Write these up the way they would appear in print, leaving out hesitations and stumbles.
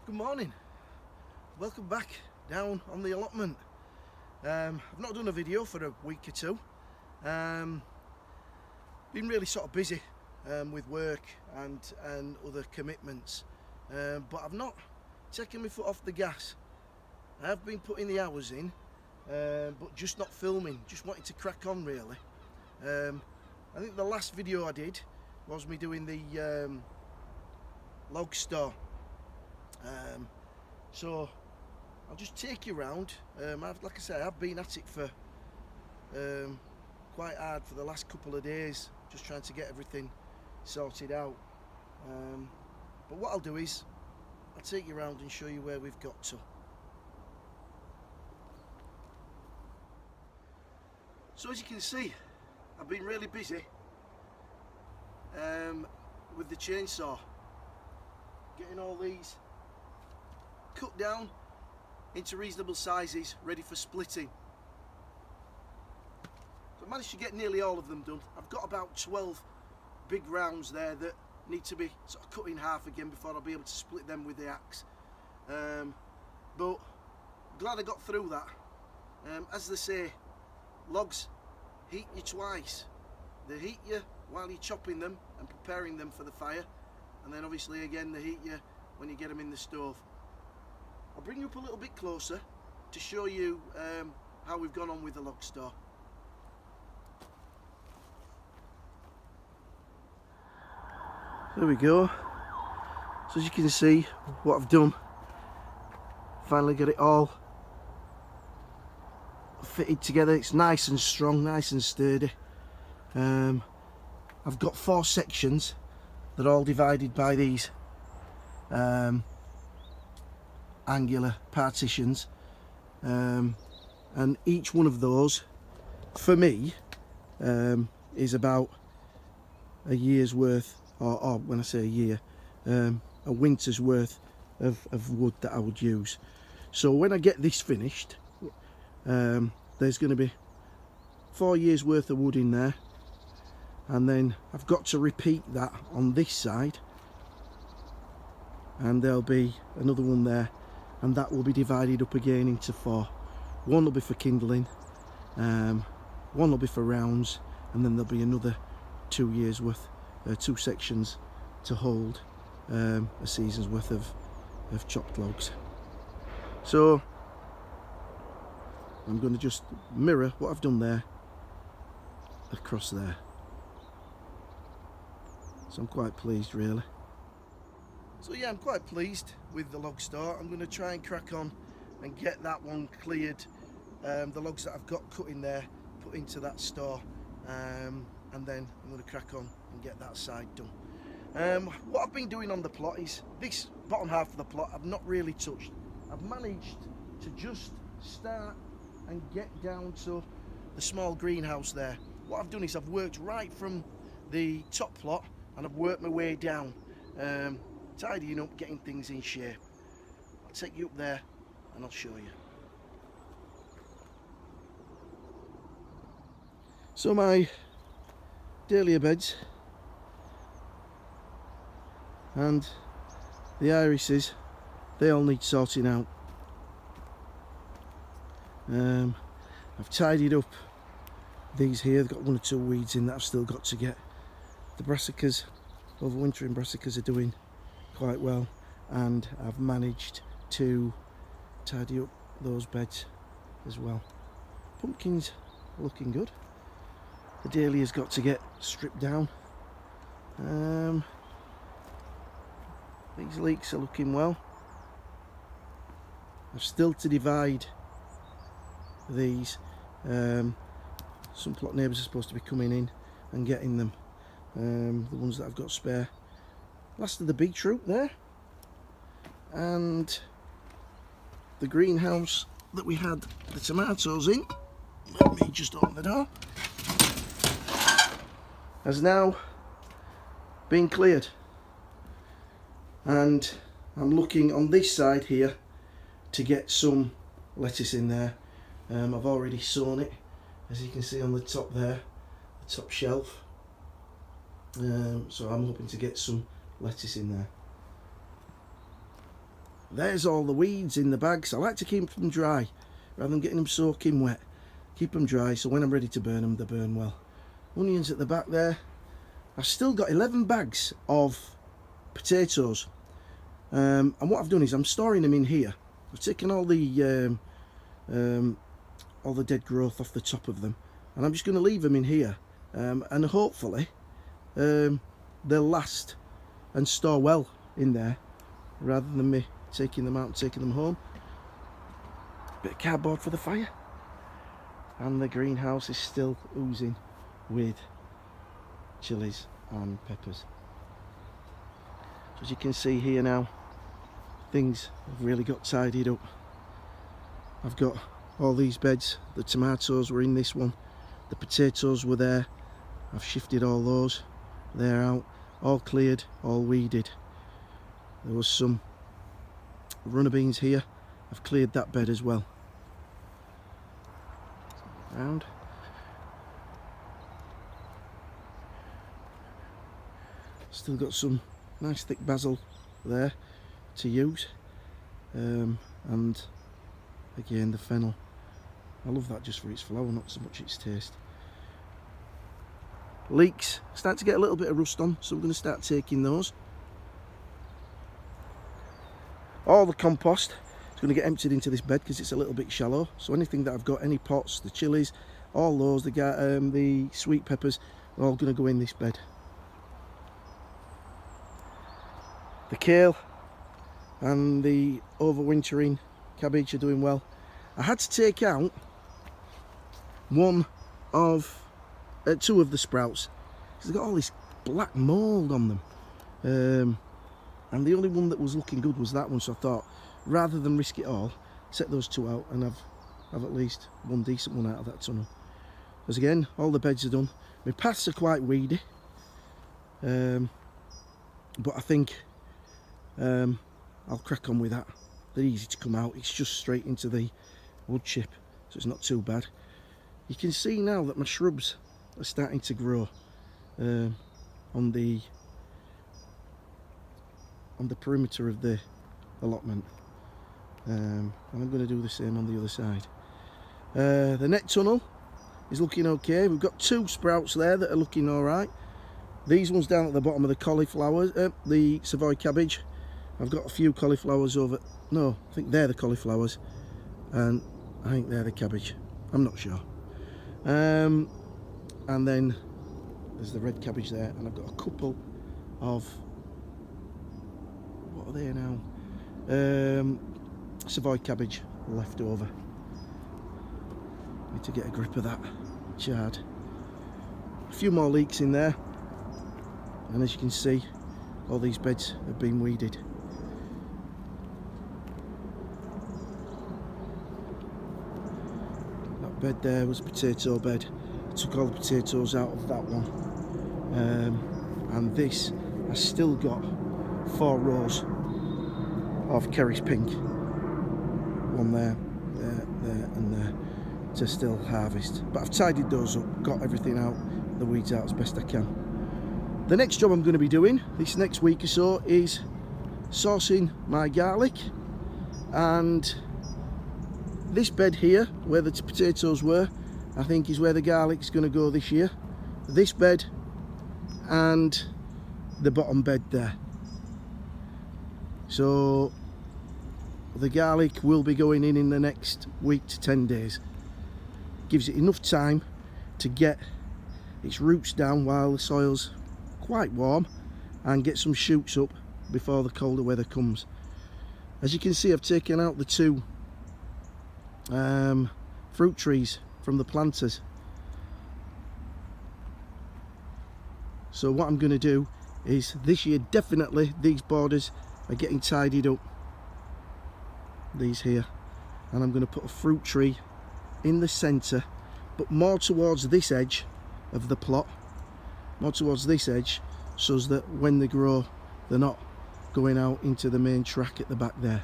Good morning, welcome back down on the allotment. I've not done a video for a week or two. Been really sort of busy with work and other commitments, but I've not taken my foot off the gas. I have been putting the hours in, but just not filming, just wanting to crack on really. I think the last video I did was me doing the log store. So I'll just take you around. Like I say, I've been at it for quite hard for the last couple of days, just trying to get everything sorted out. But what I'll do is I'll take you around and show you where we've got to. So as you can see, I've been really busy with the chainsaw, getting all these cut down into reasonable sizes, ready for splitting. So I managed to get nearly all of them done. I've got about 12 big rounds there that need to be sort of cut in half again before I'll be able to split them with the axe. But glad I got through that. As they say, logs heat you twice. They heat you while you're chopping them and preparing them for the fire, and then obviously again they heat you when you get them in the stove. I'll bring you up a little bit closer to show you how we've gone on with the log store. There we go. So as you can see, what I've done, finally got it all fitted together. It's nice and strong, nice and sturdy. I've got 4 sections that are all divided by these angular partitions, and each one of those for me is about a year's worth, or when I say a year, a winter's worth of wood that I would use. So when I get this finished, there's going to be 4 years worth of wood in there, and then I've got to repeat that on this side, and there'll be another one there, and that will be divided up again into 4. One will be for kindling, one will be for rounds, and then there'll be another 2 years worth, 2 sections to hold a season's worth of chopped logs. So I'm going to just mirror what I've done there across there. So I'm quite pleased really. So yeah, I'm quite pleased with the log store. I'm going to try and crack on and get that one cleared. The logs that I've got cut in there, put into that store, and then I'm going to crack on and get that side done. What I've been doing on the plot is, this bottom half of the plot I've not really touched. I've managed to just start and get down to the small greenhouse there. What I've done is I've worked right from the top plot and I've worked my way down, tidying up, getting things in shape. I'll take you up there and I'll show you. So my dahlia beds and the irises, they all need sorting out. I've tidied up these here. They've got 1 or 2 weeds in that I've still got to get. The brassicas, overwintering brassicas, are doing quite well, and I've managed to tidy up those beds as well. Pumpkins are looking good. The dahlia's got to get stripped down. These leeks are looking well. I've still to divide these. Some plot neighbours are supposed to be coming in and getting them. The ones that I've got spare. Last of the beetroot there, and the greenhouse that we had the tomatoes in, let me just open the door, has now been cleared, and I'm looking on this side here to get some lettuce in there. I've already sown it, as you can see on the top there, the top shelf, so I'm hoping to get some lettuce in there. there's all the weeds in the bags. I like to keep them dry rather than getting them soaking wet. Keep them dry so when I'm ready to burn them, they burn well. Onions at the back there. I've still got 11 bags of potatoes, and what I've done is I'm storing them in here. I've taken all the dead growth off the top of them, and I'm just going to leave them in here, and hopefully they'll last and store well in there rather than me taking them out and taking them home. Bit of cardboard for the fire, and the greenhouse is still oozing with chilies and peppers. So as you can see here now, things have really got tidied up. I've got all these beds. The tomatoes were in this one, the potatoes were there. I've shifted all those, they're out, all cleared, all weeded. There was some runner beans here. I've cleared that bed as well. Round. Still got some nice thick basil there to use, and again the fennel. I love that just for its flavour, not so much its taste. Leeks start to get a little bit of rust on, so we're going to start taking those. All the compost is going to get emptied into this bed because it's a little bit shallow. So anything that I've got, any pots, the chilies, all those, the sweet peppers, are all going to go in this bed. The kale and the overwintering cabbage are doing well. I had to take out two of the sprouts because they've got all this black mould on them, and the only one that was looking good was that one. So I thought, rather than risk it all, set those two out and have at least one decent one out of that tunnel. Because again, all the beds are done. My paths are quite weedy, but I think I'll crack on with that. They're easy to come out. It's just straight into the wood chip, so it's not too bad. You can see now that my shrubs are starting to grow on the perimeter of the allotment, and I'm going to do the same on the other side. The net tunnel is looking okay. We've got two sprouts there that are looking all right. These ones down at the bottom of the cauliflowers, the Savoy cabbage. I've got a few cauliflowers over. No, I think they're the cauliflowers, and I think they're the cabbage. I'm not sure. And then there's the red cabbage there, and I've got a couple of, what are they now? Savoy cabbage left over. Need to get a grip of that chard. A few more leeks in there, and as you can see, all these beds have been weeded. That bed there was a potato bed. I took all the potatoes out of that one, and this has still got 4 rows of Kerry's pink. One there, there and there to still harvest. But I've tidied those up, got everything out, the weeds out as best I can. The next job I'm going to be doing this next week or so is sourcing my garlic, and this bed here where the potatoes were, I think is where the garlic's going to go this year. This bed and the bottom bed there. So the garlic will be going in the next week to 10 days. Gives it enough time to get its roots down while the soil's quite warm, and get some shoots up before the colder weather comes. As you can see, I've taken out the 2 fruit trees from the planters. So what I'm going to do is, this year definitely these borders are getting tidied up, these here, and I'm going to put a fruit tree in the centre, but more towards this edge of the plot, more towards this edge, so that when they grow they're not going out into the main track at the back there,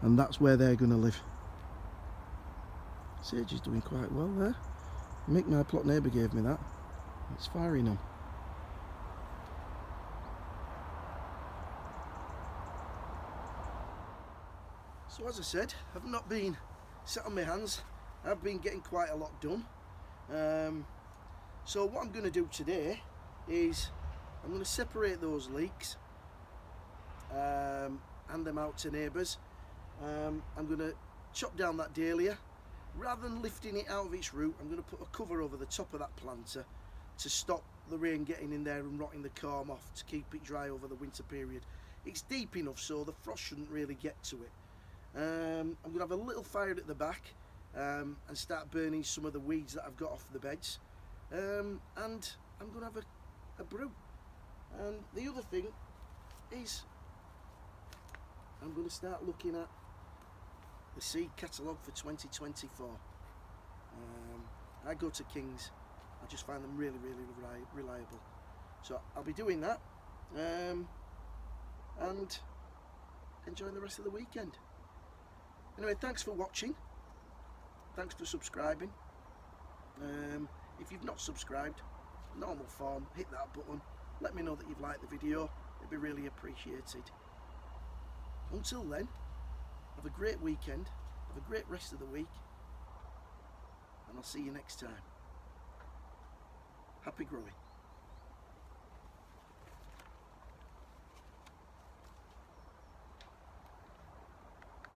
and that's where they're going to live. Sage is doing quite well there. Mick, my plot neighbour, gave me that. It's firing on. So as I said, I've not been sat on my hands. I've been getting quite a lot done. So what I'm going to do today is I'm going to separate those leeks, hand them out to neighbours. I'm going to chop down that dahlia. Rather than lifting it out of its root, I'm going to put a cover over the top of that planter to stop the rain getting in there and rotting the corm off, to keep it dry over the winter period. It's deep enough so the frost shouldn't really get to it. I'm going to have a little fire at the back and start burning some of the weeds that I've got off the beds. And I'm going to have a brew. And the other thing is I'm going to start looking at the seed catalogue for 2024. I go to King's. I just find them really, really reliable. So I'll be doing that and enjoying the rest of the weekend. Anyway, thanks for watching. Thanks for subscribing. If you've not subscribed, normal form, hit that button. Let me know that you've liked the video. It'd be really appreciated. Until then, have a great weekend, have a great rest of the week, and I'll see you next time. Happy growing.